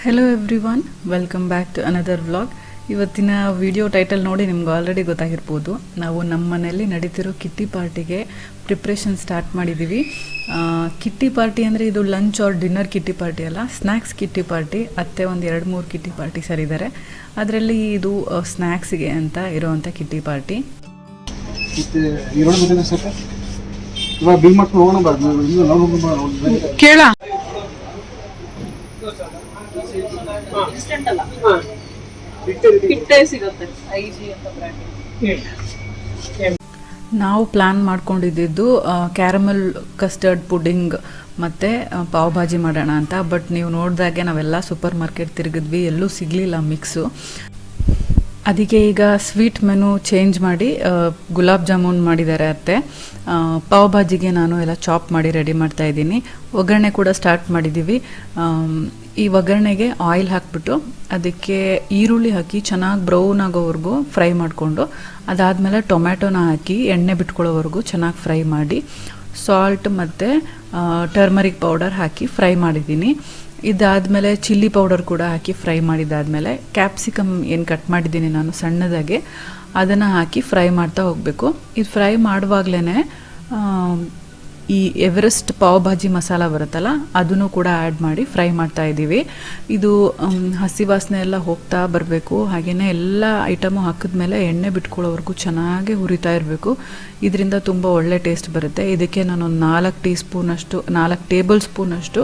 Hello everyone, welcome back to another vlog. ಇವತ್ತಿನ video title ನೋಡಿ ನಿಮ್ಗೆ ಆಲ್ರೆಡಿ ಗೊತ್ತಾಗಿರ್ಬೋದು. ನಾವು ನಮ್ಮ ಮನೆಯಲ್ಲಿ ನಡೀತಿರೋ ಕಿಟ್ಟಿ ಪಾರ್ಟಿಗೆ ಪ್ರಿಪ್ರೇಷನ್ ಸ್ಟಾರ್ಟ್ ಮಾಡಿದ್ದೀವಿ. ಕಿಟ್ಟಿ ಪಾರ್ಟಿ ಅಂದರೆ ಇದು lunch or dinner kitty party ಅಲ್ಲ, ಸ್ನ್ಯಾಕ್ಸ್ ಕಿಟ್ಟಿ ಪಾರ್ಟಿ. ಅತ್ತೆ ಒಂದು 2-3 ಕಿಟ್ಟಿ ಪಾರ್ಟಿ ಸರಿದ್ದಾರೆ. ಅದರಲ್ಲಿ ಇದು ಸ್ನ್ಯಾಕ್ಸಿಗೆ ಅಂತ ಇರೋವಂಥ ಕಿಟ್ಟಿ ಪಾರ್ಟಿ. ಕೇಳ ನಾವು ಪ್ಲಾನ್ ಮಾಡ್ಕೊಂಡಿದ್ದು ಕ್ಯಾರಮಲ್ ಕಸ್ಟರ್ಡ್ ಪುಡಿಂಗ್ ಮತ್ತು ಪಾವ್ ಭಾಜಿ ಮಾಡೋಣ ಅಂತ. ಬಟ್ ನೀವು ನೋಡಿದಾಗೆ ನಾವೆಲ್ಲ ಸೂಪರ್ ಮಾರ್ಕೆಟ್ ತಿರುಗಿದ್ವಿ, ಎಲ್ಲೂ ಸಿಗಲಿಲ್ಲ ಮಿಕ್ಸು. ಅದಕ್ಕೆ ಈಗ ಸ್ವೀಟ್ ಮೆನು ಚೇಂಜ್ ಮಾಡಿ ಗುಲಾಬ್ ಜಾಮೂನ್ ಮಾಡಿದ್ದಾರೆ ಅತ್ತೆ. ಪಾವ್ ಭಾಜಿಗೆ ನಾನು ಎಲ್ಲ ಚಾಪ್ ಮಾಡಿ ರೆಡಿ ಮಾಡ್ತಾ ಇದ್ದೀನಿ. ಒಗ್ಗರಣೆ ಕೂಡ ಸ್ಟಾರ್ಟ್ ಮಾಡಿದ್ದೀವಿ. ಈ ಒಗ್ಗರಣೆಗೆ ಆಯಿಲ್ ಹಾಕಿಬಿಟ್ಟು ಅದಕ್ಕೆ ಈರುಳ್ಳಿ ಹಾಕಿ ಚೆನ್ನಾಗಿ ಬ್ರೌನ್ ಆಗೋವರೆಗೂ ಫ್ರೈ ಮಾಡಿಕೊಂಡು, ಅದಾದಮೇಲೆ ಟೊಮ್ಯಾಟೊನ ಹಾಕಿ ಎಣ್ಣೆ ಬಿಟ್ಕೊಳ್ಳೋವರೆಗೂ ಚೆನ್ನಾಗಿ ಫ್ರೈ ಮಾಡಿ, ಸಾಲ್ಟ್ ಮತ್ತು ಟರ್ಮರಿಕ್ ಪೌಡರ್ ಹಾಕಿ ಫ್ರೈ ಮಾಡಿದ್ದೀನಿ. ಇದಾದಮೇಲೆ ಚಿಲ್ಲಿ ಪೌಡರ್ ಕೂಡ ಹಾಕಿ ಫ್ರೈ ಮಾಡಿದ್ದಾದಮೇಲೆ ಕ್ಯಾಪ್ಸಿಕಮ್ ಏನು ಕಟ್ ಮಾಡಿದ್ದೀನಿ ನಾನು ಸಣ್ಣದಾಗೆ, ಅದನ್ನು ಹಾಕಿ ಫ್ರೈ ಮಾಡ್ತಾ ಹೋಗಬೇಕು. ಇದು ಫ್ರೈ ಮಾಡುವಾಗಲೇ ಈ ಎವರೆಸ್ಟ್ ಪಾವ್ ಭಾಜಿ ಮಸಾಲ ಬರುತ್ತಲ್ಲ, ಅದನ್ನು ಕೂಡ ಆ್ಯಡ್ ಮಾಡಿ ಫ್ರೈ ಮಾಡ್ತಾ ಇದ್ದೀವಿ. ಇದು ಹಸಿ ವಾಸನೆ ಎಲ್ಲ ಹೋಗ್ತಾ ಬರಬೇಕು. ಹಾಗೆಯೇ ಎಲ್ಲ ಐಟಮು ಹಾಕಿದ್ಮೇಲೆ ಎಣ್ಣೆ ಬಿಟ್ಕೊಳ್ಳೋವರೆಗೂ ಚೆನ್ನಾಗಿ ಹುರಿತಾ ಇರಬೇಕು. ಇದರಿಂದ ತುಂಬ ಒಳ್ಳೆ ಟೇಸ್ಟ್ ಬರುತ್ತೆ. ಇದಕ್ಕೆ ನಾನೊಂದು 4 ಟೇಬಲ್ ಸ್ಪೂನಷ್ಟು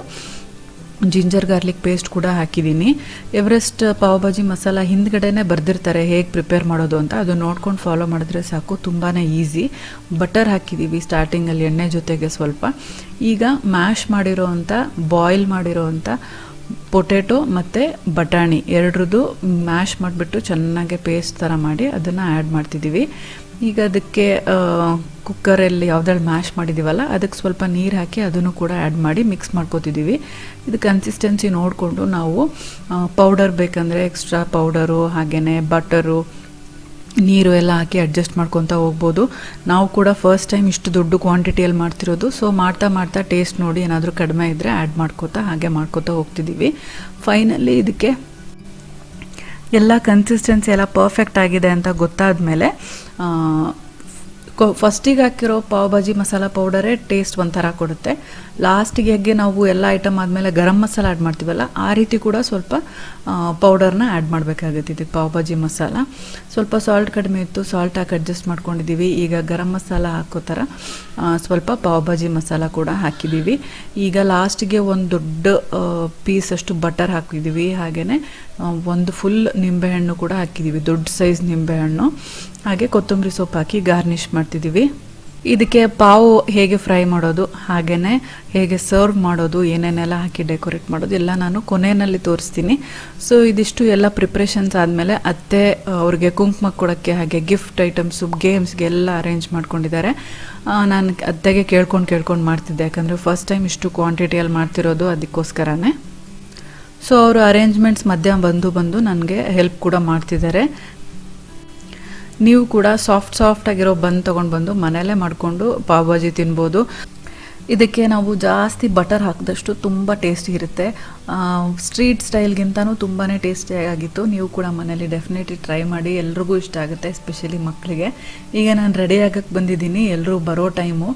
ಜಿಂಜರ್ ಗಾರ್ಲಿಕ್ ಪೇಸ್ಟ್ ಕೂಡ ಹಾಕಿದ್ದೀನಿ. ಎವರೆಸ್ಟ್ ಪಾವ್ ಭಾಜಿ ಮಸಾಲ ಹಿಂದ್ಗಡೆನೇ ಬರೆದಿರ್ತಾರೆ ಹೇಗೆ ಪ್ರಿಪೇರ್ ಮಾಡೋದು ಅಂತ, ಅದು ನೋಡ್ಕೊಂಡು ಫಾಲೋ ಮಾಡಿದ್ರೆ ಸಾಕು, ತುಂಬಾ ಈಸಿ. ಬಟರ್ ಹಾಕಿದ್ದೀವಿ ಸ್ಟಾರ್ಟಿಂಗಲ್ಲಿ ಎಣ್ಣೆ ಜೊತೆಗೆ ಸ್ವಲ್ಪ. ಈಗ ಮ್ಯಾಶ್ ಮಾಡಿರೋವಂಥ ಬಾಯ್ಲ್ ಮಾಡಿರೋವಂಥ ಪೊಟೆಟೊ ಮತ್ತು ಬಟಾಣಿ ಎರಡರದ್ದು ಮ್ಯಾಶ್ ಮಾಡಿಬಿಟ್ಟು ಚೆನ್ನಾಗಿ ಪೇಸ್ಟ್ ಥರ ಮಾಡಿ ಅದನ್ನು ಆ್ಯಡ್ ಮಾಡ್ತಿದ್ದೀವಿ. ಈಗ ಅದಕ್ಕೆ ಕುಕ್ಕರಲ್ಲಿ ಯಾವುದ್ರಲ್ಲಿ ಮ್ಯಾಶ್ ಮಾಡಿದ್ದೀವಲ್ಲ ಅದಕ್ಕೆ ಸ್ವಲ್ಪ ನೀರು ಹಾಕಿ ಅದನ್ನು ಕೂಡ ಆ್ಯಡ್ ಮಾಡಿ ಮಿಕ್ಸ್ ಮಾಡ್ಕೋತಿದ್ದೀವಿ. ಇದು ಕನ್ಸಿಸ್ಟೆನ್ಸಿ ನೋಡಿಕೊಂಡು ನಾವು ಪೌಡರ್ ಬೇಕಂದರೆ ಎಕ್ಸ್ಟ್ರಾ ಪೌಡರು, ಹಾಗೆಯೇ ಬಟರು, ನೀರು ಎಲ್ಲ ಹಾಕಿ ಅಡ್ಜಸ್ಟ್ ಮಾಡ್ಕೊತಾ ಹೋಗ್ಬೋದು. ನಾವು ಕೂಡ ಫಸ್ಟ್ ಟೈಮ್ ಇಷ್ಟು ದೊಡ್ಡ ಕ್ವಾಂಟಿಟಿಯಲ್ಲಿ ಮಾಡ್ತಿರೋದು. ಸೊ ಮಾಡ್ತಾ ಟೇಸ್ಟ್ ನೋಡಿ ಏನಾದರೂ ಕಡಿಮೆ ಇದ್ದರೆ ಆ್ಯಡ್ ಮಾಡ್ಕೋತಾ ಹೋಗ್ತಿದ್ದೀವಿ. ಫೈನಲಿ ಇದಕ್ಕೆ ಎಲ್ಲ ಕನ್ಸಿಸ್ಟೆನ್ಸಿ ಎಲ್ಲ ಪರ್ಫೆಕ್ಟ್ ಆಗಿದೆ ಅಂತ ಗೊತ್ತಾದ ಮೇಲೆ ಫಸ್ಟಿಗೆ ಹಾಕಿರೋ ಪಾವ್ ಭಾಜಿ ಮಸಾಲ ಪೌಡರೇ ಟೇಸ್ಟ್ ಒಂಥರ ಕೊಡುತ್ತೆ. ಲಾಸ್ಟಿಗೆ ನಾವು ಎಲ್ಲ ಐಟಮ್ ಆದಮೇಲೆ ಗರಂ ಮಸಾಲ ಆ್ಯಡ್ ಮಾಡ್ತೀವಲ್ಲ, ಆ ರೀತಿ ಕೂಡ ಸ್ವಲ್ಪ ಪೌಡರ್ನ ಆ್ಯಡ್ ಮಾಡಬೇಕಾಗುತ್ತೆ ಇದಕ್ಕೆ ಪಾವ್ ಭಾಜಿ ಮಸಾಲ. ಸ್ವಲ್ಪ ಸಾಲ್ಟ್ ಕಡಿಮೆ ಇತ್ತು, ಸಾಲ್ಟ್ ಹಾಕಿ ಅಡ್ಜಸ್ಟ್ ಮಾಡ್ಕೊಂಡಿದ್ದೀವಿ. ಈಗ ಗರಂ ಮಸಾಲ ಹಾಕೋ ಥರ ಸ್ವಲ್ಪ ಪಾವ್ ಭಾಜಿ ಮಸಾಲ ಕೂಡ ಹಾಕಿದ್ದೀವಿ. ಈಗ ಲಾಸ್ಟಿಗೆ ಒಂದು ದೊಡ್ಡ ಪೀಸಷ್ಟು ಬಟರ್ ಹಾಕಿದ್ದೀವಿ. ಹಾಗೆಯೇ ಒಂದು ಫುಲ್ ನಿಂಬೆಹಣ್ಣು ಕೂಡ ಹಾಕಿದ್ದೀವಿ, ದೊಡ್ಡ ಸೈಜ್ ನಿಂಬೆಹಣ್ಣು. ಹಾಗೆ ಕೊತ್ತಂಬರಿ ಸೊಪ್ಪು ಹಾಕಿ ಗಾರ್ನಿಷ್ ಮಾಡ್ತಿದ್ದೀವಿ. ಇದಕ್ಕೆ ಪಾವು ಹೇಗೆ ಫ್ರೈ ಮಾಡೋದು, ಹಾಗೆಯೇ ಹೇಗೆ ಸರ್ವ್ ಮಾಡೋದು, ಏನೇನೆಲ್ಲ ಹಾಕಿ ಡೆಕೋರೇಟ್ ಮಾಡೋದು ಎಲ್ಲ ನಾನು ಕೊನೆಯಲ್ಲಿ ತೋರಿಸ್ತೀನಿ. ಸೊ ಇದಿಷ್ಟು ಎಲ್ಲ ಪ್ರಿಪ್ರೇಷನ್ಸ್ ಆದಮೇಲೆ ಅತ್ತೆ ಅವ್ರಿಗೆ ಕುಂಕುಮ ಕೊಡೋಕ್ಕೆ ಹಾಗೆ ಗಿಫ್ಟ್ ಐಟಮ್ಸು, ಗೇಮ್ಸ್ಗೆ ಎಲ್ಲ ಅರೇಂಜ್ ಮಾಡ್ಕೊಂಡಿದ್ದಾರೆ. ನಾನು ಅತ್ತೆಗೆ ಕೇಳ್ಕೊಂಡು ಮಾಡ್ತಿದ್ದೆ, ಯಾಕಂದರೆ ಫಸ್ಟ್ ಟೈಮ್ ಇಷ್ಟು ಕ್ವಾಂಟಿಟಿಯಲ್ಲಿ ಮಾಡ್ತಿರೋದು, ಅದಕ್ಕೋಸ್ಕರನೇ. ಸೊ ಅವರು ಅರೇಂಜ್ಮೆಂಟ್ಸ್ ಮಧ್ಯ ಬಂದು ನನಗೆ ಹೆಲ್ಪ್ ಕೂಡ ಮಾಡ್ತಿದ್ದಾರೆ. ನೀವು ಕೂಡ ಸಾಫ್ಟ್ ಆಗಿರೋ ಬನ್ ತೊಗೊಂಡು ಮನೆಯಲ್ಲೇ ಮಾಡಿಕೊಂಡು ಪಾವ್ ಭಾಜಿ ತಿನ್ಬೋದು. ಇದಕ್ಕೆ ನಾವು ಜಾಸ್ತಿ ಬಟರ್ ಹಾಕಿದಷ್ಟು ತುಂಬ ಟೇಸ್ಟಿ ಇರುತ್ತೆ. ಸ್ಟ್ರೀಟ್ ಸ್ಟೈಲ್ಗಿಂತನೂ ತುಂಬಾ ಟೇಸ್ಟಿಯಾಗಿತ್ತು. ನೀವು ಕೂಡ ಮನೇಲಿ ಡೆಫಿನೆಟ್ಲಿ ಟ್ರೈ ಮಾಡಿ, ಎಲ್ರಿಗೂ ಇಷ್ಟ ಆಗುತ್ತೆ, ಎಸ್ಪೆಷಲಿ ಮಕ್ಕಳಿಗೆ. ಈಗ ನಾನು ರೆಡಿ ಆಗಕ್ಕೆ ಬಂದಿದ್ದೀನಿ, ಎಲ್ಲರೂ ಬರೋ ಟೈಮು.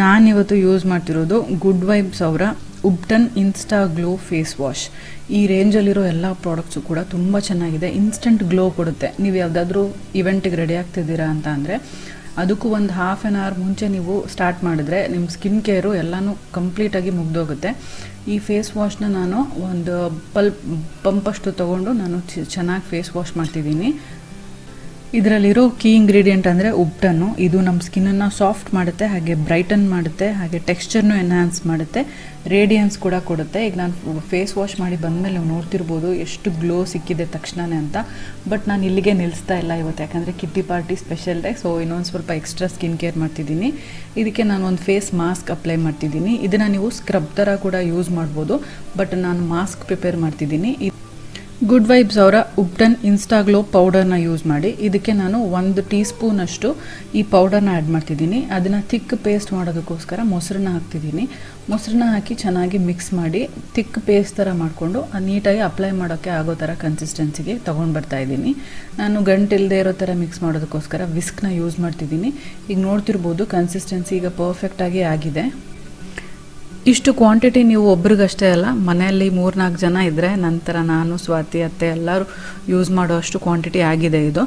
ನಾನಿವತ್ತು ಯೂಸ್ ಮಾಡ್ತಿರೋದು ಗುಡ್ ವೈಬ್ಸ್ ಅವರ ಉಬ್ಟನ್ ಇನ್ಸ್ಟಾ ಗ್ಲೋ ಫೇಸ್ ವಾಶ್. ಈ ರೇಂಜಲ್ಲಿರೋ ಎಲ್ಲ ಪ್ರಾಡಕ್ಟ್ಸು ಕೂಡ ತುಂಬ ಚೆನ್ನಾಗಿದೆ. ಇನ್ಸ್ಟೆಂಟ್ ಗ್ಲೋ ಕೊಡುತ್ತೆ. ನೀವು ಯಾವುದಾದ್ರೂ ಇವೆಂಟಿಗೆ ರೆಡಿ ಆಗ್ತಿದ್ದೀರಾ ಅಂತ ಅಂದರೆ ಅದಕ್ಕೂ ಒಂದು ಹಾಫ್ ಆನ್ ಅವರ್ ಮುಂಚೆ ನೀವು ಸ್ಟಾರ್ಟ್ ಮಾಡಿದ್ರೆ ನಿಮ್ಮ ಸ್ಕಿನ್ ಕೇರು ಎಲ್ಲನೂ ಕಂಪ್ಲೀಟಾಗಿ ಮುಗ್ದೋಗುತ್ತೆ. ಈ ಫೇಸ್ ವಾಶ್ನ ನಾನು ಒಂದು ಪಂಪಷ್ಟು ತೊಗೊಂಡು ನಾನು ಚೆನ್ನಾಗಿ ಫೇಸ್ ವಾಶ್ ಮಾಡ್ತಿದ್ದೀನಿ. ಇದರಲ್ಲಿರೋ ಕೀ ಇಂಗ್ರೀಡಿಯೆಂಟ್ ಅಂದರೆ ಉಬ್ಟನ್ನು. ಇದು ನಮ್ಮ ಸ್ಕಿನ್ನನ್ನು ಸಾಫ್ಟ್ ಮಾಡುತ್ತೆ, ಹಾಗೆ ಬ್ರೈಟನ್ ಮಾಡುತ್ತೆ, ಹಾಗೆ ಟೆಕ್ಸ್ಚರ್ನು ಎನ್ಹಾನ್ಸ್ ಮಾಡುತ್ತೆ, ರೇಡಿಯನ್ಸ್ ಕೂಡ ಕೊಡುತ್ತೆ. ಈಗ ನಾನು ಫೇಸ್ ವಾಶ್ ಮಾಡಿ ಬಂದಮೇಲೆ ನೀವು ನೋಡ್ತಿರ್ಬೋದು ಎಷ್ಟು ಗ್ಲೋ ಸಿಕ್ಕಿದೆ ತಕ್ಷಣವೇ ಅಂತ. ಬಟ್ ನಾನು ಇಲ್ಲಿಗೆ ನಿಲ್ಲಿಸ್ತಾ ಇಲ್ಲ ಇವತ್ತು, ಯಾಕಂದರೆ kitty party special day. So ಇನ್ನೊಂದು ಸ್ವಲ್ಪ ಎಕ್ಸ್ಟ್ರಾ ಸ್ಕಿನ್ ಕೇರ್ ಮಾಡ್ತಿದ್ದೀನಿ. ಇದಕ್ಕೆ ನಾನು ಒಂದು ಫೇಸ್ ಮಾಸ್ಕ್ ಅಪ್ಲೈ ಮಾಡ್ತಿದ್ದೀನಿ. ಇದನ್ನು ನೀವು ಸ್ಕ್ರಬ್ ಥರ ಕೂಡ ಯೂಸ್ ಮಾಡ್ಬೋದು, ಬಟ್ ನಾನು ಮಾಸ್ಕ್ ಪ್ರಿಪೇರ್ ಮಾಡ್ತಿದ್ದೀನಿ. ಗುಡ್ ವೈಬ್ಸ್ ಅವರ ಉಪ್ಟನ್ ಇನ್ಸ್ಟಾಗ್ಲೋ ಪೌಡರ್ನ ಯೂಸ್ ಮಾಡಿ. ಇದಕ್ಕೆ ನಾನು 1 ಟೀ ಸ್ಪೂನಷ್ಟು ಈ ಪೌಡರ್ನ ಆ್ಯಡ್ ಮಾಡ್ತಿದ್ದೀನಿ. ಅದನ್ನು ಥಿಕ್ ಪೇಸ್ಟ್ ಮಾಡೋದಕ್ಕೋಸ್ಕರ ಮೊಸರನ್ನ ಹಾಕ್ತಿದ್ದೀನಿ. ಮೊಸರನ್ನ ಹಾಕಿ ಚೆನ್ನಾಗಿ ಮಿಕ್ಸ್ ಮಾಡಿ ಥಿಕ್ ಪೇಸ್ಟ್ ಥರ ಮಾಡಿಕೊಂಡು ನೀಟಾಗಿ ಅಪ್ಲೈ ಮಾಡೋಕ್ಕೆ ಆಗೋ ಥರ ಕನ್ಸಿಸ್ಟೆನ್ಸಿಗೆ ತೊಗೊಂಡು ಬರ್ತಾಯಿದ್ದೀನಿ. ನಾನು ಗಂಟಿಲ್ಲದೆ ಇರೋ ಥರ ಮಿಕ್ಸ್ ಮಾಡೋದಕ್ಕೋಸ್ಕರ ವಿಸ್ಕ್ನ ಯೂಸ್ ಮಾಡ್ತಿದ್ದೀನಿ. ಈಗ ನೋಡ್ತಿರ್ಬೋದು ಕನ್ಸಿಸ್ಟೆನ್ಸಿ ಈಗ ಪರ್ಫೆಕ್ಟಾಗಿ ಆಗಿದೆ. ಇಷ್ಟು ಕ್ವಾಂಟಿಟಿ ನೀವು ಒಬ್ರಿಗಷ್ಟೇ ಅಲ್ಲ, ಮನೆಯಲ್ಲಿ 3-4 ಜನ ಇದ್ದರೆ ನಂತರ ನಾನು, ಸ್ವಾತಿ, ಅತ್ತೆ ಎಲ್ಲರೂ ಯೂಸ್ ಮಾಡೋ ಅಷ್ಟು ಕ್ವಾಂಟಿಟಿ ಆಗಿದೆ ಇದು.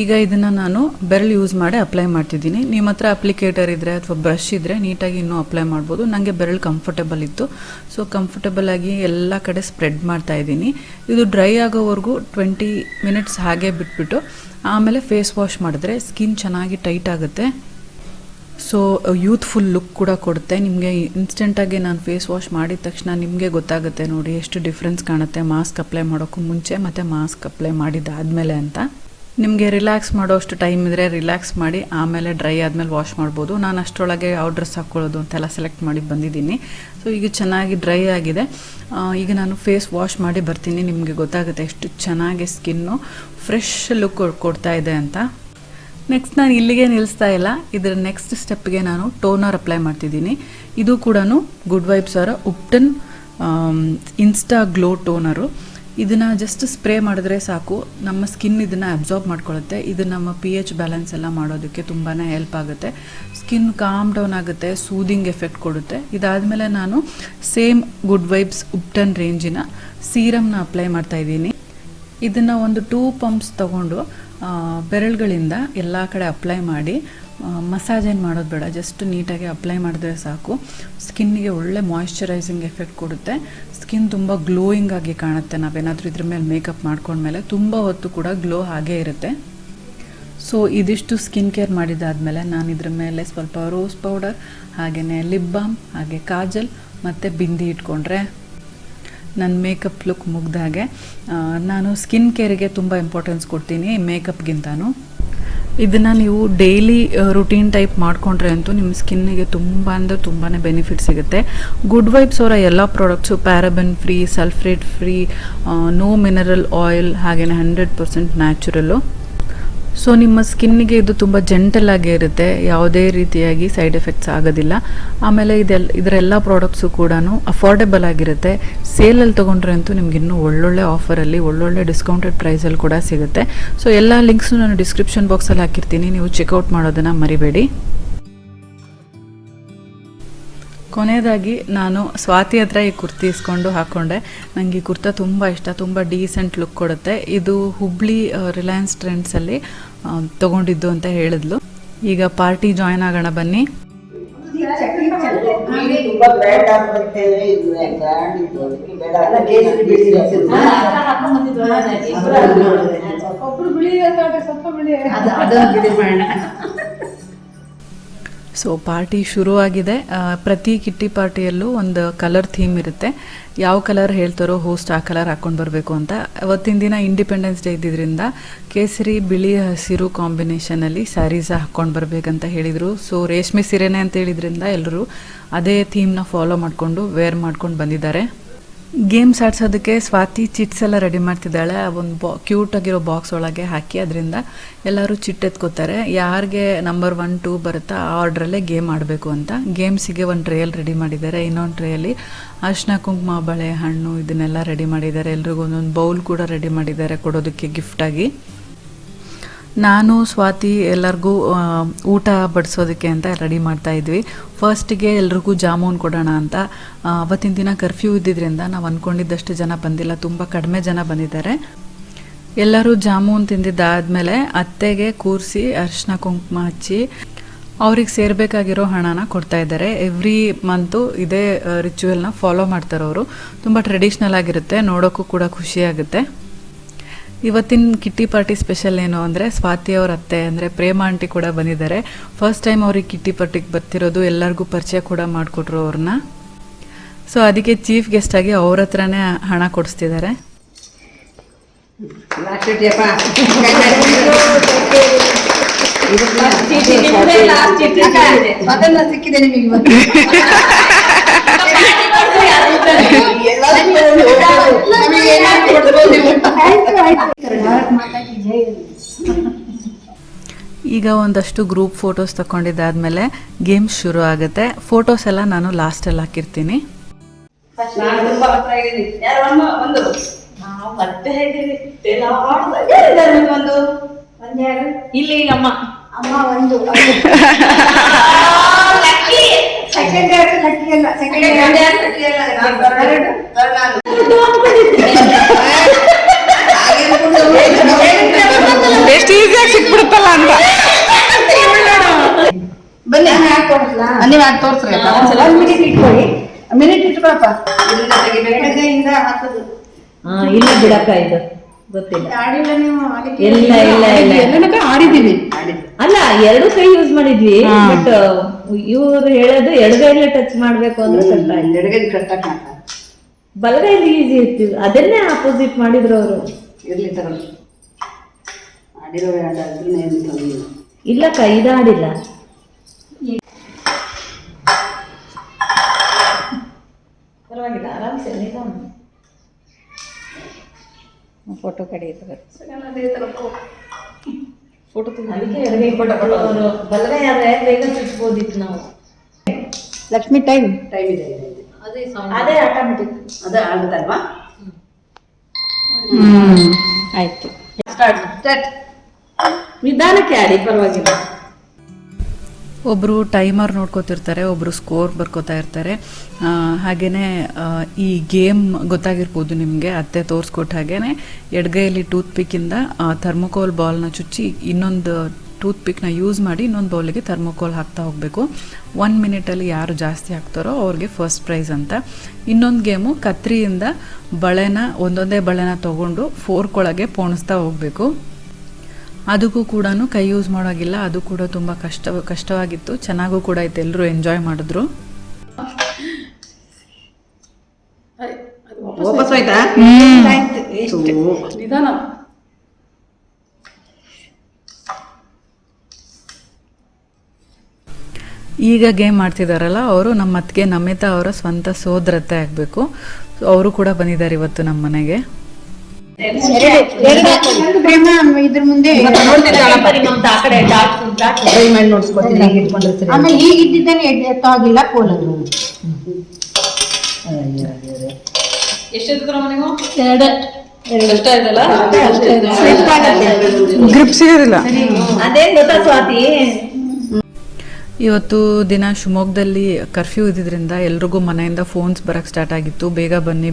ಈಗ ಇದನ್ನು ನಾನು ಬೆರಳು ಯೂಸ್ ಮಾಡಿ ಅಪ್ಲೈ ಮಾಡ್ತಿದ್ದೀನಿ. ನಿಮ್ಮ ಹತ್ರ ಅಪ್ಲಿಕೇಟರ್ ಇದ್ದರೆ ಅಥವಾ ಬ್ರಷ್ ಇದ್ದರೆ ನೀಟಾಗಿ ಇನ್ನೂ ಅಪ್ಲೈ ಮಾಡ್ಬೋದು. ನನಗೆ ಬೆರಳು ಕಂಫರ್ಟೇಬಲ್ ಇತ್ತು, ಸೊ ಕಂಫರ್ಟೇಬಲಾಗಿ ಎಲ್ಲ ಕಡೆ ಸ್ಪ್ರೆಡ್ ಮಾಡ್ತಾ ಇದ್ದೀನಿ. ಇದು ಡ್ರೈ ಆಗೋವರೆಗೂ 20 ಮಿನಿಟ್ಸ್ ಹಾಗೆ ಬಿಟ್ಬಿಟ್ಟು ಆಮೇಲೆ ಫೇಸ್ ವಾಶ್ ಮಾಡಿದ್ರೆ ಸ್ಕಿನ್ ಚೆನ್ನಾಗಿ ಟೈಟ್ ಆಗುತ್ತೆ. ಸೊ ಯೂತ್ಫುಲ್ ಲುಕ್ ಕೂಡ ಕೊಡುತ್ತೆ ನಿಮಗೆ. ಇನ್ಸ್ಟೆಂಟಾಗಿ ನಾನು ಫೇಸ್ ವಾಶ್ ಮಾಡಿದ ತಕ್ಷಣ ನಿಮಗೆ ಗೊತ್ತಾಗುತ್ತೆ ನೋಡಿ ಎಷ್ಟು ಡಿಫ್ರೆನ್ಸ್ ಕಾಣುತ್ತೆ ಮಾಸ್ಕ್ ಅಪ್ಲೈ ಮಾಡೋಕ್ಕೂ ಮುಂಚೆ ಮತ್ತು ಮಾಸ್ಕ್ ಅಪ್ಲೈ ಮಾಡಿದ್ದಾದಮೇಲೆ ಅಂತ. ನಿಮಗೆ ರಿಲ್ಯಾಕ್ಸ್ ಮಾಡೋ ಅಷ್ಟು ಟೈಮ್ ಇದ್ದರೆ ರಿಲ್ಯಾಕ್ಸ್ ಮಾಡಿ ಆಮೇಲೆ ಡ್ರೈ ಆದಮೇಲೆ ವಾಶ್ ಮಾಡ್ಬೋದು. ನಾನು ಅಷ್ಟರೊಳಗೆ ಯಾವ ಡ್ರೆಸ್ ಹಾಕ್ಕೊಳ್ಳೋದು ಅಂತೆಲ್ಲ ಸೆಲೆಕ್ಟ್ ಮಾಡಿ ಬಂದಿದ್ದೀನಿ. ಸೊ ಈಗ ಚೆನ್ನಾಗಿ ಡ್ರೈ ಆಗಿದೆ. ಈಗ ನಾನು ಫೇಸ್ ವಾಶ್ ಮಾಡಿ ಬರ್ತೀನಿ. ನಿಮಗೆ ಗೊತ್ತಾಗುತ್ತೆ ಎಷ್ಟು ಚೆನ್ನಾಗಿ ಸ್ಕಿನ್ನು ಫ್ರೆಶ್ ಲುಕ್ ಕೊಡ್ತಾ ಇದೆ ಅಂತ. ನೆಕ್ಸ್ಟ್ ನಾನು ಇಲ್ಲಿಗೆ ನಿಲ್ಲಿಸ್ತಾ ಇಲ್ಲ. ಇದರ ನೆಕ್ಸ್ಟ್ ಸ್ಟೆಪ್ಗೆ ನಾನು ಟೋನರ್ ಅಪ್ಲೈ ಮಾಡ್ತಿದ್ದೀನಿ. ಇದು ಕೂಡ ಗುಡ್ ವೈಬ್ಸ್ ಅವರ ಉಪ್ಟನ್ ಇನ್ಸ್ಟಾ ಗ್ಲೋ ಟೋನರು. ಇದನ್ನು ಜಸ್ಟ್ ಸ್ಪ್ರೇ ಮಾಡಿದ್ರೆ ಸಾಕು, ನಮ್ಮ ಸ್ಕಿನ್ ಇದನ್ನು ಅಬ್ಸಾರ್ಬ್ ಮಾಡ್ಕೊಳ್ಳುತ್ತೆ. ಇದು ನಮ್ಮ pH ಬ್ಯಾಲೆನ್ಸ್ ಎಲ್ಲ ಮಾಡೋದಕ್ಕೆ ತುಂಬಾ ಹೆಲ್ಪ್ ಆಗುತ್ತೆ. ಸ್ಕಿನ್ ಕಾಮ್ ಡೌನ್ ಆಗುತ್ತೆ, ಸೂದಿಂಗ್ ಎಫೆಕ್ಟ್ ಕೊಡುತ್ತೆ. ಇದಾದಮೇಲೆ ನಾನು ಸೇಮ್ ಗುಡ್ ವೈಬ್ಸ್ ಉಪ್ಟನ್ ರೇಂಜಿನ ಸೀರಮ್ನ ಅಪ್ಲೈ ಮಾಡ್ತಾಯಿದ್ದೀನಿ. ಇದನ್ನು ಒಂದು 2 ಪಂಪ್ಸ್ ತೊಗೊಂಡು ಬೆರಳುಗಳಿಂದ ಎಲ್ಲ ಕಡೆ ಅಪ್ಲೈ ಮಾಡಿ, ಮಸಾಜ್ ಏನು ಮಾಡೋದು ಬೇಡ, ಜಸ್ಟ್ ನೀಟಾಗಿ ಅಪ್ಲೈ ಮಾಡಿದ್ರೆ ಸಾಕು. ಸ್ಕಿನ್ನಿಗೆ ಒಳ್ಳೆ ಮಾಯ್ಶ್ಚರೈಸಿಂಗ್ ಎಫೆಕ್ಟ್ ಕೊಡುತ್ತೆ. ಸ್ಕಿನ್ ತುಂಬ ಗ್ಲೋಯಿಂಗ್ ಆಗಿ ಕಾಣುತ್ತೆ. ನಾವೇನಾದರೂ ಇದ್ರ ಮೇಲೆ ಮೇಕಪ್ ಮಾಡ್ಕೊಂಡ್ಮೇಲೆ ತುಂಬ ಹೊತ್ತು ಕೂಡ ಗ್ಲೋ ಹಾಗೇ ಇರುತ್ತೆ. ಸೊ ಇದಿಷ್ಟು ಸ್ಕಿನ್ ಕೇರ್ ಮಾಡಿದ್ದಾದಮೇಲೆ ನಾನು ಇದ್ರ ಮೇಲೆ ಸ್ವಲ್ಪ ರೋಸ್ ಪೌಡರ್, ಹಾಗೆಯೇ ಲಿಪ್ ಬಾಮ್, ಹಾಗೆ ಕಾಜಲ್ ಮತ್ತು ಬಿಂದಿ ಇಟ್ಕೊಂಡ್ರೆ ನನ್ನ ಮೇಕಪ್ ಲುಕ್ ಮುಗ್ದಾಗೆ. ನಾನು ಸ್ಕಿನ್ ಕೇರಿಗೆ ತುಂಬ ಇಂಪಾರ್ಟೆನ್ಸ್ ಕೊಡ್ತೀನಿ ಮೇಕಪ್ಗಿಂತನೂ. ಇದನ್ನು ನೀವು ಡೈಲಿ ರುಟೀನ್ ಟೈಪ್ ಮಾಡಿಕೊಂಡ್ರೆ ಅಂತೂ ನಿಮ್ಮ ಸ್ಕಿನ್ನಿಗೆ ತುಂಬ ಅಂದರೆ ತುಂಬಾ ಬೆನಿಫಿಟ್ ಸಿಗುತ್ತೆ. ಗುಡ್ ವೈಬ್ಸ್ ಅವರ ಎಲ್ಲ products paraben free, sulphate free, no mineral oil, ಹಾಗೆಯೇ 100% ನ್ಯಾಚುರಲ್ಲು. ಸೊ ನಿಮ್ಮ ಸ್ಕಿನ್ನಿಗೆ ಇದು ತುಂಬ ಜೆಂಟಲ್ ಆಗೇ ಇರುತ್ತೆ, ಯಾವುದೇ ರೀತಿಯಾಗಿ ಸೈಡ್ ಎಫೆಕ್ಟ್ಸ್ ಆಗೋದಿಲ್ಲ. ಆಮೇಲೆ ಇದರೆಲ್ಲ ಪ್ರಾಡಕ್ಟ್ಸು ಕೂಡ ಅಫೋರ್ಡೆಬಲ್ ಆಗಿರುತ್ತೆ. ಸೇಲಲ್ಲಿ ತೊಗೊಂಡ್ರೆ ಅಂತೂ ನಿಮ್ಗೆ ಇನ್ನೂ ಒಳ್ಳೊಳ್ಳೆ ಆಫರಲ್ಲಿ ಒಳ್ಳೊಳ್ಳೆ ಡಿಸ್ಕೌಂಟೆಡ್ ಪ್ರೈಸಲ್ಲಿ ಕೂಡ ಸಿಗುತ್ತೆ. ಸೊ ಎಲ್ಲ ಲಿಂಕ್ಸು ನಾನು ಡಿಸ್ಕ್ರಿಪ್ಷನ್ ಬಾಕ್ಸಲ್ಲಿ ಹಾಕಿರ್ತೀನಿ, ನೀವು ಚೆಕ್ಔಟ್ ಮಾಡೋದನ್ನು ಮರಿಬೇಡಿ. ಕೊನೆಯದಾಗಿ ನಾನು ಸ್ವಾತಿ ಹತ್ರ ಈ ಕುರ್ತಿ ಇಸ್ಕೊಂಡು ಹಾಕ್ಕೊಂಡೆ. ನನಗೆ ಈ ಕುರ್ತಾ ತುಂಬ ಇಷ್ಟ, ತುಂಬ ಡೀಸೆಂಟ್ ಲುಕ್ ಕೊಡುತ್ತೆ. ಇದು ಹುಬ್ಳಿ ರಿಲಯನ್ಸ್ ಟ್ರೆಂಡ್ಸಲ್ಲಿ ತೊಗೊಂಡಿದ್ದು ಅಂತ ಹೇಳಿದ್ಲು. ಈಗ ಪಾರ್ಟಿ ಜಾಯ್ನ್ ಆಗೋಣ ಬನ್ನಿ. ಸೊ ಪಾರ್ಟಿ ಶುರುವಾಗಿದೆ. ಪ್ರತಿ ಕಿಟ್ಟಿ ಪಾರ್ಟಿಯಲ್ಲೂ ಒಂದು ಕಲರ್ ಥೀಮ್ ಇರುತ್ತೆ. ಯಾವ ಕಲರ್ ಹೇಳ್ತಾರೋ ಹೋಸ್ಟ್ ಆ ಕಲರ್ ಹಾಕ್ಕೊಂಡು ಬರಬೇಕು ಅಂತ. ಅವತ್ತಿನ ದಿನ ಇಂಡಿಪೆಂಡೆನ್ಸ್ ಡೇ ಇದ್ದಿದ್ದರಿಂದ ಕೇಸರಿ, ಬಿಳಿ, ಹಸಿರು ಕಾಂಬಿನೇಷನಲ್ಲಿ ಸ್ಯಾರೀಸ್ ಹಾಕ್ಕೊಂಡು ಬರಬೇಕಂತ ಹೇಳಿದರು. ಸೊ ರೇಷ್ಮೆ ಸೀರೆನೆ ಅಂತ ಹೇಳಿದ್ರಿಂದ ಎಲ್ಲರೂ ಅದೇ ಥೀಮ್ನ ಫಾಲೋ ಮಾಡಿಕೊಂಡು ವೇರ್ ಮಾಡ್ಕೊಂಡು ಬಂದಿದ್ದಾರೆ. ಗೇಮ್ಸ್ ಆಡ್ಸೋದಕ್ಕೆ ಸ್ವಾತಿ ಚಿಟ್ಸ್ ಎಲ್ಲ ರೆಡಿ ಮಾಡ್ತಿದ್ದಾಳೆ. ಒಂದು ಕ್ಯೂಟಾಗಿರೋ ಬಾಕ್ಸ್ ಒಳಗೆ ಹಾಕಿ ಅದರಿಂದ ಎಲ್ಲರೂ ಚಿಟ್ ಎತ್ಕೋತಾರೆ. ಯಾರಿಗೆ ನಂಬರ್ 1, 2 ಬರುತ್ತಾ ಆ ಆರ್ಡ್ರಲ್ಲೇ ಗೇಮ್ ಆಡಬೇಕು ಅಂತ. ಗೇಮ್ಸಿಗೆ ಒಂದು ಟ್ರೇಯಲ್ಲಿ ರೆಡಿ ಮಾಡಿದ್ದಾರೆ. ಇನ್ನೊಂದು ಟ್ರೇಯಲ್ಲಿ ಅರಿಶಿನ, ಕುಂಕುಮ, ಬಳೆ, ಹಣ್ಣು ಇದನ್ನೆಲ್ಲ ರೆಡಿ ಮಾಡಿದ್ದಾರೆ. ಎಲ್ರಿಗೂ ಒಂದೊಂದು ಬೌಲ್ ಕೂಡ ರೆಡಿ ಮಾಡಿದ್ದಾರೆ ಕೊಡೋದಕ್ಕೆ ಗಿಫ್ಟಾಗಿ. ನಾನು ಸ್ವಾತಿ ಎಲ್ಲರಿಗೂ ಊಟ ಬಡಿಸೋದಕ್ಕೆ ಅಂತ ರೆಡಿ ಮಾಡ್ತಾ ಇದ್ವಿ. ಫಸ್ಟಿಗೆ ಎಲ್ರಿಗೂ ಜಾಮೂನ್ ಕೊಡೋಣ ಅಂತ. ಅವತ್ತಿನ ದಿನ ಕರ್ಫ್ಯೂ ಇದ್ದಿದ್ದರಿಂದ ನಾವು ಅಂದ್ಕೊಂಡಿದ್ದಷ್ಟು ಜನ ಬಂದಿಲ್ಲ, ತುಂಬ ಕಡಿಮೆ ಜನ ಬಂದಿದ್ದಾರೆ. ಎಲ್ಲರೂ ಜಾಮೂನ್ ತಿಂದಿದ್ದಾದಮೇಲೆ ಅತ್ತೆಗೆ ಕೂರಿಸಿ ಅರಿಶಿನ ಕುಂಕುಮ ಹಚ್ಚಿ ಅವ್ರಿಗೆ ಸೇರಬೇಕಾಗಿರೋ ಹಣನ ಕೊಡ್ತಾ ಇದ್ದಾರೆ. ಎವ್ರಿ ಮಂತು ಇದೇ ರಿಚುವಲ್ನ ಫಾಲೋ ಮಾಡ್ತಾರೆ ಅವರು. ತುಂಬ ಟ್ರೆಡಿಷ್ನಲ್ ಆಗಿರುತ್ತೆ, ನೋಡೋಕ್ಕೂ ಕೂಡ ಖುಷಿಯಾಗುತ್ತೆ. ಇವತ್ತಿನ ಕಿಟ್ಟಿ ಪಾರ್ಟಿ ಸ್ಪೆಷಲ್ ಏನು ಅಂದರೆ ಸ್ವಾತಿ ಅವ್ರ ಅತ್ತೆ ಅಂದರೆ ಪ್ರೇಮ ಆಂಟಿ ಕೂಡ ಬಂದಿದ್ದಾರೆ. ಫಸ್ಟ್ ಟೈಮ್ ಅವ್ರಿಗೆ ಕಿಟ್ಟಿ ಪಾರ್ಟಿಗೆ ಬರ್ತಿರೋದು, ಎಲ್ಲರಿಗೂ ಪರಿಚಯ ಕೂಡ ಮಾಡಿಕೊಟ್ರು ಅವ್ರನ್ನ. ಸೊ ಅದಕ್ಕೆ ಚೀಫ್ ಗೆಸ್ಟ್ ಆಗಿ ಅವ್ರ ಹತ್ರನೇ ಹಣ ಕೊಡಿಸ್ತಿದ್ದಾರೆ. ಸಿಕ್ಕಿದೆ ನಿಮಗೆ ಈಗ ಒಂದಷ್ಟು ಗ್ರೂಪ್ ಫೋಟೋಸ್ ತಗೊಂಡಿದ್ದಾದ್ಮೇಲೆ ಗೇಮ್ಸ್ ಶುರು ಆಗುತ್ತೆ. ಫೋಟೋಸ್ ಎಲ್ಲ ನಾನು ಲಾಸ್ಟಲ್ಲಿ ಹಾಕಿರ್ತೀನಿ. ಇಲ್ಲಿ ಅಮ್ಮ ಅಮ್ಮ ಒಂದು ಸೆಕೆಂಡ್ ಎಷ್ಟು ಈಸಿಯಾಗಿ ಸಿಕ್ಬಿಡುತ್ತಲ್ಲ ಅಂತ. ಬನ್ನಿ ನೀವು ಯಾಕೆ ತೋರಿಸ್ರಿ 1 ಮಿನಿಟ್ ಇಟ್ಕೊಳ್ಳಿ. ಮಿನಿಟ್ ಇಟ್ಕೊಳಪ್ಪ. ಇಂದ ಹಾಕೋದು ಇಲ್ಲ ಬಿಡಕ್ಕ, ಇದು ಗೊತ್ತಿಲ್ಲ. ಆಡಿಲ್ಲ ನೀವು? ಇಲ್ಲ ಇಲ್ಲ ಇಲ್ಲ ಆಡಿದ್ದೀವಿ. ಅಲ್ಲ, 2 ಕೈ ಯೂಸ್ ಮಾಡಿದ್ವಿ. ಬಟ್ ಇವ್ರು ಹೇಳೋದು ಎಡಗೈಲೇ ಟಚ್ ಮಾಡ್ಬೇಕು ಅಂದ್ರೆ ಕಷ್ಟ. ಎಡಗೈ ಕಟ್ಟಕ್ ಬಲಗೈಲಿ ಈಸಿ ಇರ್ತೀವಿ, ಅದನ್ನೇ ಆಪೋಸಿಟ್ ಮಾಡಿದ್ರು ಅವರು. ಇರ್ಲಿ ತಗೊಳ್ಳಿ. ಆಡಿರೋ ಇಲ್ಲಕ್ಕ, ಇದು ಆಡಿಲ್ಲ. ಪರವಾಗಿಲ್ಲ, ಆರಾಮ್ಸೆ ಫೋಟೋ ಕಡಿಯುತ್ತೆ. ಫೋಟೋ ಅದಕ್ಕೆ ಎಡಗೈ ಕೊಟ್ಟು ಬಲಗೈ ಆದ್ರೆ ಬೇಗ ಸಿಕ್ಬೋದಿತ್ತು ನಾವು. ಲಕ್ಷ್ಮಿ ಟೈಮ್ ಇದೆ. ಅದೇ ಆಟೋಮೆಟಿಕ್ ಅದೇ ಆಗುತ್ತಲ್ವಾ? ಆಯ್ತು, ಸ್ಟಾರ್ಟ್. ನಿಧಾನಕ್ಕೆ ಆಡಿ, ಪರವಾಗಿಲ್ಲ. ಒಬ್ಬರು ಟೈಮರ್ ನೋಡ್ಕೋತಿರ್ತಾರೆ, ಒಬ್ಬರು ಸ್ಕೋರ್ ಬರ್ಕೋತಾ ಇರ್ತಾರೆ. ಹಾಗೆಯೇ ಈ ಗೇಮ್ ಗೊತ್ತಾಗಿರ್ಬೋದು ನಿಮಗೆ, ಅತ್ತೆ ತೋರಿಸ್ಕೊಟ್ಟ ಹಾಗೇ ಎಡಗೈಯಲ್ಲಿ ಟೂತ್ ಪಿಕ್ಕಿಂದ ಥರ್ಮೋಕೋಲ್ ಬಾಲ್ನ ಚುಚ್ಚಿ ಇನ್ನೊಂದು ಟೂತ್ ಪಿಕ್ನ ಯೂಸ್ ಮಾಡಿ ಇನ್ನೊಂದು ಬೌಲಿಗೆ ಥರ್ಮೋಕೋಲ್ ಹಾಕ್ತಾ ಹೋಗಬೇಕು. 1 ಮಿನಿಟಲ್ಲಿ ಯಾರು ಜಾಸ್ತಿ ಹಾಕ್ತಾರೋ ಅವ್ರಿಗೆ ಫಸ್ಟ್ ಪ್ರೈಸ್ ಅಂತ. ಇನ್ನೊಂದು ಗೇಮು ಕತ್ರಿಯಿಂದ ಒಂದೊಂದೇ ಬಳೆನ ತೊಗೊಂಡು ಫೋರ್ಕ್ ಒಳಗೆ ಪೋಣಿಸ್ತಾ ಹೋಗಬೇಕು. ಅದಕ್ಕೂ ಕೂಡ ಕೈ ಯೂಸ್ ಮಾಡೋಗಿಲ್ಲ. ಅದು ಕೂಡ ತುಂಬ ಕಷ್ಟವಾಗಿತ್ತು. ಚೆನ್ನಾಗೂ ಕೂಡ ಇತ್ತು, ಎಲ್ಲರೂ ಎಂಜಾಯ್ ಮಾಡಿದ್ರು. ವಾಪಸ್ ಹೋಯ್ತಾ? ನಿಧಾನ. ಈಗ ಗೇಮ್ ಮಾಡ್ತಿದ್ದಾರಲ್ಲ ಅವರು ನಮ್ಮ ಅತ್ತಿಗೆ ನಮಿತಾ ಅವರ ಸ್ವಂತ ಸೋದರತ್ತೆ ಆಗಬೇಕು. ಅವರು ಕೂಡ ಬಂದಿದ್ದಾರೆ ಇವತ್ತು ನಮ್ಮ ಮನೆಗೆ. ಇದ್ರ ಮುಂದೆ ಆಮೇಲೆ ಈಗ ಇದ್ದಿದ್ದೇನೆ ಎತ್ತಾಗಿಲ್ಲ ಪೋಲದು. ಗ್ರಿಪ್ ಸಿಗೋದಿಲ್ಲ. ಅದೇನ್ ಗೊತ್ತಾ ಸ್ವಾತಿ, ಇವತ್ತು ದಿನ ಶಿವಮೊಗ್ಗದಲ್ಲಿ ಕರ್ಫ್ಯೂ ಇದ್ದಿದ್ದರಿಂದ ಎಲ್ರಿಗೂ ಮನೆಯಿಂದ ಫೋನ್ಸ್ ಬರೋಕ್ಕೆ ಸ್ಟಾರ್ಟ್ ಆಗಿತ್ತು. ಬೇಗ ಬನ್ನಿ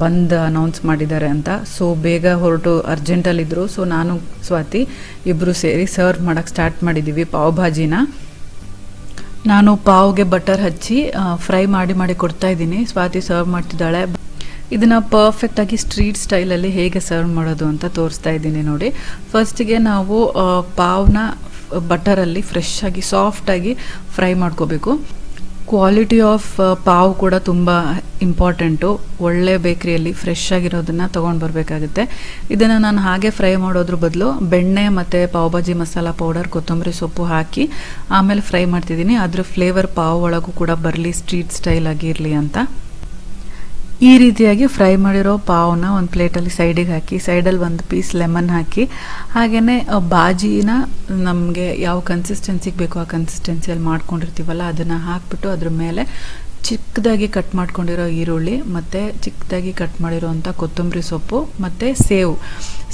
ಬಂದ್ ಅನೌನ್ಸ್ ಮಾಡಿದ್ದಾರೆ ಅಂತ. ಸೊ ಬೇಗ ಹೊರಟು ಅರ್ಜೆಂಟಲ್ಲಿದ್ದರು. ಸೊ ನಾನು ಸ್ವಾತಿ ಇಬ್ಬರು ಸೇರಿ ಸರ್ವ್ ಮಾಡೋಕ್ಕೆ ಸ್ಟಾರ್ಟ್ ಮಾಡಿದ್ದೀವಿ ಪಾವ್ ಭಾಜಿನ. ನಾನು ಪಾವ್ಗೆ ಬಟರ್ ಹಚ್ಚಿ ಫ್ರೈ ಮಾಡಿ ಕೊಡ್ತಾ ಇದ್ದೀನಿ. ಸ್ವಾತಿ ಸರ್ವ್ ಮಾಡ್ತಿದ್ದಾಳೆ. ಇದನ್ನು ಪರ್ಫೆಕ್ಟಾಗಿ ಸ್ಟ್ರೀಟ್ ಸ್ಟೈಲಲ್ಲಿ ಹೇಗೆ ಸರ್ವ್ ಮಾಡೋದು ಅಂತ ತೋರಿಸ್ತಾ ಇದ್ದೀನಿ ನೋಡಿ. ಫಸ್ಟಿಗೆ ನಾವು ಪಾವ್ನ ಬಟರಲ್ಲಿ ಫ್ರೆಶ್ ಆಗಿ ಸಾಫ್ಟಾಗಿ ಫ್ರೈ ಮಾಡ್ಕೋಬೇಕು. ಕ್ವಾಲಿಟಿ ಆಫ್ ಪಾವ್ ಕೂಡ ತುಂಬ ಇಂಪಾರ್ಟೆಂಟು. ಒಳ್ಳೆ ಬೇಕ್ರಿಯಲ್ಲಿ ಫ್ರೆಶ್ ಆಗಿರೋದನ್ನು ತೊಗೊಂಡು ಬರಬೇಕಾಗುತ್ತೆ. ಇದನ್ನು ನಾನು ಹಾಗೆ ಫ್ರೈ ಮಾಡೋದ್ರ ಬದಲು ಬೆಣ್ಣೆ ಮತ್ತು ಪಾವ್ ಭಾಜಿ ಮಸಾಲ ಪೌಡರ್, ಕೊತ್ತಂಬರಿ ಸೊಪ್ಪು ಹಾಕಿ ಆಮೇಲೆ ಫ್ರೈ ಮಾಡ್ತಿದ್ದೀನಿ. ಅದ್ರ ಫ್ಲೇವರ್ ಪಾವ್ ಒಳಗೂ ಕೂಡ ಬರಲಿ, ಸ್ಟ್ರೀಟ್ ಸ್ಟೈಲ್ ಆಗಿರಲಿ ಅಂತ. ಈ ರೀತಿಯಾಗಿ ಫ್ರೈ ಮಾಡಿರೋ ಪಾವ್ನ ಒಂದು ಪ್ಲೇಟಲ್ಲಿ ಸೈಡಿಗೆ ಹಾಕಿ, ಸೈಡಲ್ಲಿ ಒಂದು ಪೀಸ್ ಲೆಮನ್ ಹಾಕಿ, ಹಾಗೆಯೇ ಬಾಜಿನ ನಮಗೆ ಯಾವ ಕನ್ಸಿಸ್ಟೆನ್ಸಿಗೆ ಬೇಕೋ ಆ ಕನ್ಸಿಸ್ಟೆನ್ಸಿಯಲ್ಲಿ ಮಾಡ್ಕೊಂಡಿರ್ತೀವಲ್ಲ ಅದನ್ನು ಹಾಕಿಬಿಟ್ಟು ಅದ್ರ ಮೇಲೆ ಚಿಕ್ಕದಾಗಿ ಕಟ್ ಮಾಡ್ಕೊಂಡಿರೋ ಈರುಳ್ಳಿ ಮತ್ತು ಚಿಕ್ಕದಾಗಿ ಕಟ್ ಮಾಡಿರೋವಂಥ ಕೊತ್ತಂಬರಿ ಸೊಪ್ಪು ಮತ್ತು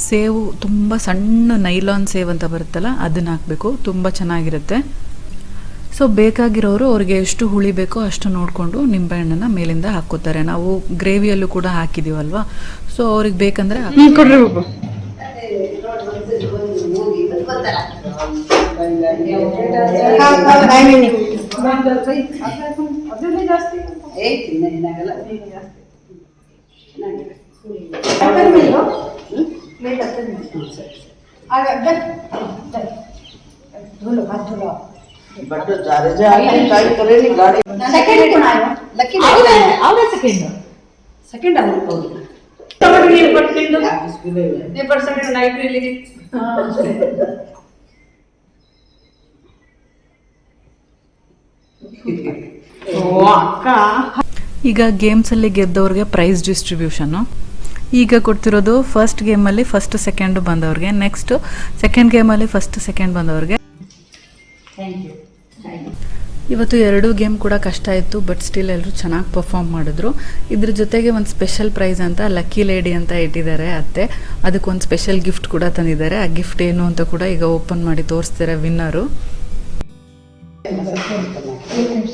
ಸೇವು ತುಂಬ ಸಣ್ಣ ನೈಲಾನ್ ಸೇವ್ ಅಂತ ಬರುತ್ತಲ್ಲ ಅದನ್ನು ಹಾಕಬೇಕು. ತುಂಬ ಚೆನ್ನಾಗಿರುತ್ತೆ. ಸೊ ಬೇಕಾಗಿರೋರು ಅವ್ರಿಗೆ ಎಷ್ಟು ಹುಳಿ ಬೇಕೋ ಅಷ್ಟು ನೋಡಿಕೊಂಡು ನಿಂಬೆಹಣ್ಣನ್ನು ಮೇಲಿಂದ ಹಾಕ್ಕೋತಾರೆ. ನಾವು ಗ್ರೇವಿಯಲ್ಲೂ ಕೂಡ ಹಾಕಿದ್ದೀವಲ್ವ, ಸೊ ಅವ್ರಿಗೆ ಬೇಕಂದರೆ ಕೊಡ್ರಿ. बट जारे जा ट्राई करे नहीं गाड़ी सेकंड कोण आयो लकी आवडे सेकंड आवडतो तवड मी पट्टिंदो ने परसेंट नाइट रिलीज ಈಗ ಗೇಮ್ಸಲ್ಲಿ ಗೆದ್ದವ್ರಿಗೆ ಪ್ರೈಸ್ ಡಿಸ್ಟ್ರಿಬ್ಯೂಷನ್ನು. ಈಗ ಕೊಡ್ತಿರೋದು ಫಸ್ಟ್ ಗೇಮಲ್ಲಿ ಫಸ್ಟ್ ಸೆಕೆಂಡ್ ಬಂದವ್ರಿಗೆ, ನೆಕ್ಸ್ಟ್ ಸೆಕೆಂಡ್ ಗೇಮಲ್ಲಿ ಫಸ್ಟ್ ಸೆಕೆಂಡ್ ಬಂದವ್ರಿಗೆ. ಇವತ್ತು 2 ಗೇಮ್ ಕೂಡ ಕಷ್ಟ ಇತ್ತು, ಬಟ್ ಸ್ಟಿಲ್ ಎಲ್ಲರೂ ಚೆನ್ನಾಗಿ ಪರ್ಫಾರ್ಮ್ ಮಾಡಿದ್ರು. ಇದ್ರ ಜೊತೆಗೆ ಒಂದು ಸ್ಪೆಷಲ್ ಪ್ರೈಸ್ ಅಂತ ಲಕ್ಕಿ ಲೇಡಿ ಅಂತ ಇಟ್ಟಿದ್ದಾರೆ ಅತ್ತೆ, ಅದಕ್ಕೊಂದು ಸ್ಪೆಷಲ್ ಗಿಫ್ಟ್ ಕೂಡ ತಂದಿದ್ದಾರೆ. ಆ ಗಿಫ್ಟ್ ಏನು ಅಂತ ಕೂಡ ಈಗ ಓಪನ್ ಮಾಡಿ ತೋರಿಸ್ತಾರೆ ವಿನ್ನರು.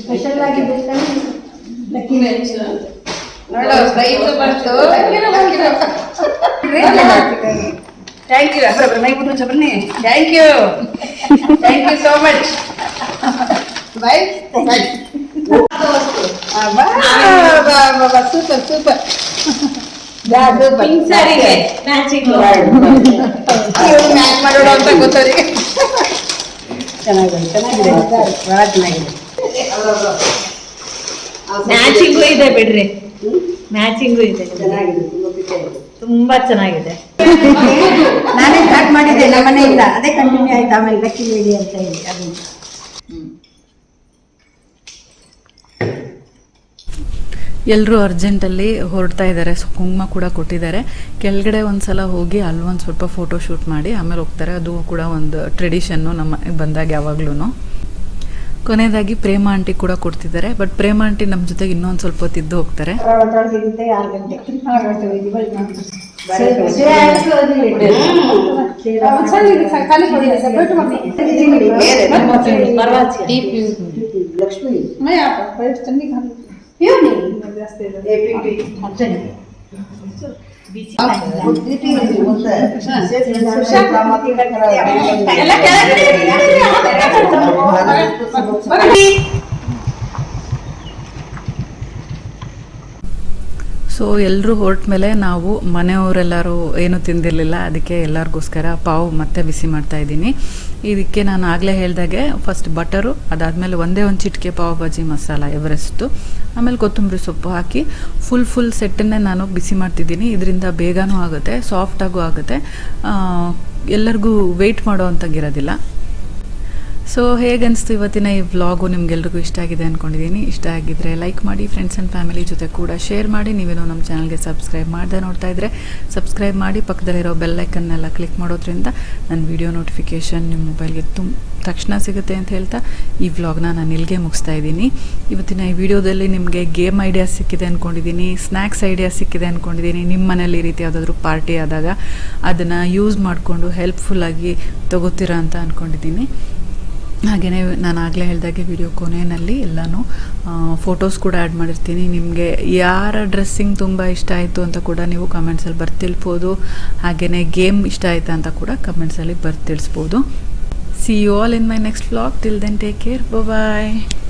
ಸ್ಪೆಷಲ್ ಆಗಿ ನೋಡು ಪ್ರೈಸ್ ಬಂತು. ಥ್ಯಾಂಕ್ ಯು ಮೈ ಬುದ್ಧಿ ಬನ್ನಿ. Thank you so much. Bye super super. Match ಮಾಡೋಣ ಅಂತ ಗೊತ್ತವ್ರಿಗೆ. ಚೆನ್ನಾಗಿದೆ ಬಹಳ ಚೆನ್ನಾಗಿದೆ. ಮ್ಯಾಚಿಂಗು ಇದೆ ಬಿಡ್ರಿ, ಮ್ಯಾಚಿಂಗು ಇದೆ, ತುಂಬಾ ಚೆನ್ನಾಗಿದೆ. ನಾನೇ ಸ್ಟಾರ್ಟ್ ಮಾಡಿದ್ದೆ ನಮ್ಮ ಮನೆಯಿಂದ, ಅದೇ ಕಂಟಿನ್ಯೂ ಆಯ್ತು ಆಮೇಲೆ ಲಕ್ಕಿ ಲೇಡಿ ಅಂತ ಹೇಳಿ. ಅದು ಎಲ್ಲರೂ ಅರ್ಜೆಂಟಲ್ಲಿ ಹೊರಡ್ತಾ ಇದ್ದಾರೆ. ಸೊ ಕುಂಕುಮ ಕೂಡ ಕೊಟ್ಟಿದ್ದಾರೆ. ಕೆಳಗಡೆ ಒಂದ್ಸಲ ಹೋಗಿ ಅಲ್ಲೊಂದು ಸ್ವಲ್ಪ ಫೋಟೋ ಶೂಟ್ ಮಾಡಿ ಆಮೇಲೆ ಹೋಗ್ತಾರೆ. ಅದು ಕೂಡ ಒಂದು ಟ್ರೆಡಿಷನ್ನು ನಮ್ಮ ಬಂದಾಗ ಯಾವಾಗ್ಲೂ. ಕೊನೆಯದಾಗಿ ಪ್ರೇಮ ಆಂಟಿ ಕೂಡ ಕೊಡ್ತಿದ್ದಾರೆ. ಬಟ್ ಪ್ರೇಮ ಆಂಟಿ ನಮ್ಮ ಜೊತೆಗೆ ಇನ್ನೊಂದು ಸ್ವಲ್ಪ ಹೊತ್ತು ಇದ್ದು ಹೋಗ್ತಾರೆ. 6 ಗಂಟೆ ಸೊ ಎಲ್ಲರೂ ಹೊರಟ ಮೇಲೆ ನಾವು ಮನೆಯವರೆಲ್ಲರೂ ಏನೂ ತಿಂದಿರಲಿಲ್ಲ, ಅದಕ್ಕೆ ಎಲ್ಲರಿಗೋಸ್ಕರ ಪಾವ್ ಮತ್ತೆ ಬಿಸಿ ಮಾಡ್ತಾ ಇದ್ದೀನಿ. ಇದಕ್ಕೆ ನಾನು ಆಗಲೇ ಹೇಳ್ದಾಗೆ ಫಸ್ಟ್ ಬಟರು, ಅದಾದಮೇಲೆ ಒಂದೇ ಒಂದು ಚಿಟಿಕೆ ಪಾವ್ ಭಾಜಿ ಮಸಾಲ ಎವರೆಸ್ಟು, ಆಮೇಲೆ ಕೊತ್ತಂಬರಿ ಸೊಪ್ಪು ಹಾಕಿ ಫುಲ್ ಸೆಟ್ಟನ್ನೇ ನಾನು ಬಿಸಿ ಮಾಡ್ತಿದ್ದೀನಿ. ಇದರಿಂದ ಬೇಗನೂ ಆಗುತ್ತೆ, ಸಾಫ್ಟಾಗೂ ಆಗುತ್ತೆ, ಎಲ್ಲರಿಗೂ ವೆಯ್ಟ್ ಮಾಡೋ ಅಂತಾಗಿರೋದಿಲ್ಲ. ಸೊ ಹೇಗನ್ನಿಸ್ತು ಇವತ್ತಿನ ಈ ವ್ಲಾಗು? ನಿಮ್ಗೆಲ್ರಿಗೂ ಇಷ್ಟ ಆಗಿದೆ ಅಂದ್ಕೊಂಡಿದ್ದೀನಿ. ಇಷ್ಟ ಆಗಿದ್ದರೆ ಲೈಕ್ ಮಾಡಿ, ಫ್ರೆಂಡ್ಸ್ ಆ್ಯಂಡ್ ಫ್ಯಾಮಿಲಿ ಜೊತೆ ಕೂಡ ಶೇರ್ ಮಾಡಿ. ನೀವೇನೋ ನಮ್ಮ ಚಾನಲ್ಗೆ ಸಬ್ಸ್ಕ್ರೈಬ್ ಮಾಡದೆ ನೋಡ್ತಾ ಇದ್ದರೆ ಸಬ್ಸ್ಕ್ರೈಬ್ ಮಾಡಿ, ಪಕ್ಕದಲ್ಲಿರೋ ಬೆಲ್ಲೈಕನ್ನೆಲ್ಲ ಕ್ಲಿಕ್ ಮಾಡೋದ್ರಿಂದ ನನ್ನ ವಿಡಿಯೋ ನೋಟಿಫಿಕೇಷನ್ ನಿಮ್ಮ ಮೊಬೈಲ್ಗೆ ತಕ್ಷಣ ಸಿಗುತ್ತೆ ಅಂತ ಹೇಳ್ತಾ ಈ ವ್ಲಾಗ್ನ ನಾನು ಇಲ್ಲಿಗೆ ಮುಗಿಸ್ತಾ ಇದ್ದೀನಿ. ಇವತ್ತಿನ ಈ ವಿಡಿಯೋದಲ್ಲಿ ನಿಮಗೆ ಗೇಮ್ ಐಡಿಯಾ ಸಿಕ್ಕಿದೆ ಅಂದ್ಕೊಂಡಿದ್ದೀನಿ, ಸ್ನ್ಯಾಕ್ಸ್ ಐಡಿಯಾ ಸಿಕ್ಕಿದೆ ಅಂದ್ಕೊಂಡಿದ್ದೀನಿ. ನಿಮ್ಮ ಮನೇಲಿ ಈ ರೀತಿ ಯಾವುದಾದ್ರೂ ಪಾರ್ಟಿ ಆದಾಗ ಅದನ್ನು ಯೂಸ್ ಮಾಡಿಕೊಂಡು ಹೆಲ್ಪ್ಫುಲ್ಲಾಗಿ ತಗೋತೀರಾ ಅಂತ ಅಂದ್ಕೊಂಡಿದ್ದೀನಿ. ಹಾಗೆಯೇ ನಾನು ಆಗಲೇ ಹೇಳಿದಾಗೆ ವಿಡಿಯೋ ಕೊನೆಯಲ್ಲಿ ಎಲ್ಲನೂ ಫೋಟೋಸ್ ಕೂಡ ಆ್ಯಡ್ ಮಾಡಿರ್ತೀನಿ. ನಿಮಗೆ ಯಾರ ಡ್ರೆಸ್ಸಿಂಗ್ ತುಂಬ ಇಷ್ಟ ಆಯಿತು ಅಂತ ಕೂಡ ನೀವು ಕಮೆಂಟ್ಸಲ್ಲಿ ಬರ್ತಿಳ್ಬೋದು. ಹಾಗೆಯೇ ಗೇಮ್ ಇಷ್ಟ ಆಯಿತಾ ಅಂತ ಕೂಡ ಕಮೆಂಟ್ಸಲ್ಲಿ ತಿಳಿಸ್ಬೋದು. See you all in my next vlog. Till then, take care. Bye bye.